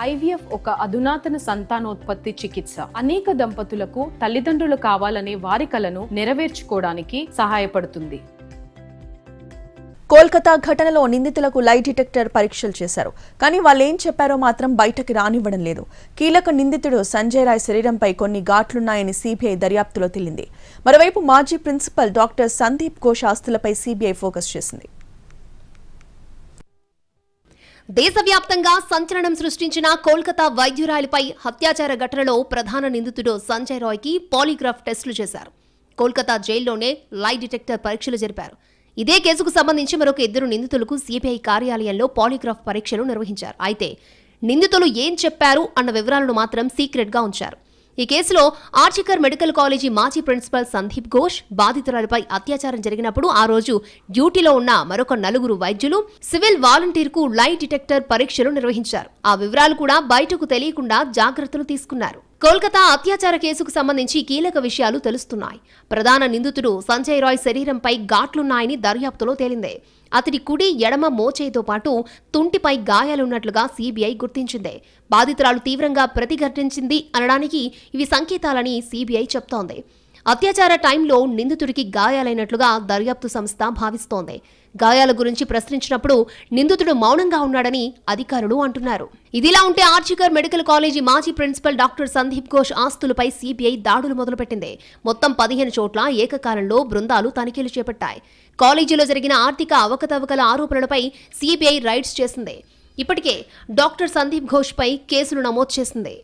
IVF ఒక అధునాతన సంతానోత్పత్తి చికిత్స. అనేక దంపతులకు తల్లిదండ్రులు కావాలనే వారి కలను నెరవేర్చుకోవడానికి సహాయపడుతుంది. కోల్కతా ఘటనలో నిందితులకు లై డిటెక్టర్ పరీక్షలు చేశారు. కానీ వాళ్ళేం చెప్పారో మాత్రం బయటకి రానివ్వడం లేదు. కీలక నిందితుడు సంజయ్ రాయ్ శరీరంపై కొన్ని ఘాట్లున్నాయని సీబీఐ దర్యాప్తులో తేలింది. మరోవైపు మాజీ ప్రిన్సిపల్ డాక్టర్ సందీప్ ఘోష్ ఆస్తులపై సీబీఐ ఫోకస్ చేసింది. దేశవ్యాప్తంగా సంచలనం సృష్టించిన కోల్కతా వైద్యురాలిపై అత్యాచార ఘటనలో ప్రధాన నిందితుడు సంజయ్ రాయ్కి పాలిగ్రాఫ్ టెస్టులు చేశారు. కోల్కతా జైల్లోనే లై డిటెక్టర్ పరీక్షలు జరిపారు. ఇదే కేసుకు సంబంధించి మరొక 2 నిందితులకు సీబీఐ కార్యాలయంలో పాలిగ్రాఫ్ పరీక్షలు నిర్వహించారు. అయితే నిందితులు ఏం చెప్పారు అన్న వివరాలను మాత్రం సీక్రెట్గా ఉంచారు. ఈ కేసులో ఆర్జికర్ మెడికల్ కాలేజీ మాజీ ప్రిన్సిపల్ సందీప్ ఘోష్ బాధితురాలిపై అత్యాచారం జరిగినప్పుడు ఆ రోజు డ్యూటీలో ఉన్న మరొక 4 వైద్యులు సివిల్ వాలంటీర్కు లై డిటెక్టర్ పరీక్షలు నిర్వహించారు. ఆ వివరాలు కూడా బయటకు తెలియకుండా జాగ్రత్తలు తీసుకున్నారు. కోల్కతా అత్యాచార కేసుకు సంబంధించి కీలక విషయాలు తెలుస్తున్నాయి. ప్రధాన నిందితుడు సంజయ్ రాయ్ శరీరంపై ఘాట్లున్నాయని దర్యాప్తులో తేలింది. అతడి కుడి ఎడమ మోచేయితో పాటు తుంటిపై గాయాలున్నట్లుగా సీబీఐ గుర్తించింది. బాధితురాలు తీవ్రంగా ప్రతిఘటించింది అనడానికి ఇవి సంకేతాలని సీబీఐ చెప్తోంది. అత్యాచార టైంలో నిందితుడికి గాయాలైనట్లుగా దర్యాప్తు సంస్థ భావిస్తోంది. గాయాల గురించి ప్రశ్నించినప్పుడు నిందితుడు మౌనంగా ఉన్నాడని అధికారులు అంటున్నారు. ఇదిలా ఉంటే ఆర్జికర్ మెడికల్ కాలేజీ మాజీ ప్రిన్సిపల్ డాక్టర్ సందీప్ ఘోష్ ఆస్తులపై సీబీఐ దాడులు మొదలుపెట్టింది. మొత్తం 15 చోట్ల ఏకకాలంలో బృందాలు తనిఖీలు చేపట్టాయి. కాలేజీలో జరిగిన ఆర్థిక అవకతవకల ఆరోపణలపై సీబీఐ రైడ్స్ చేసింది. ఇప్పటికే డాక్టర్ సందీప్ ఘోష్పై కేసులు నమోదు చేసింది.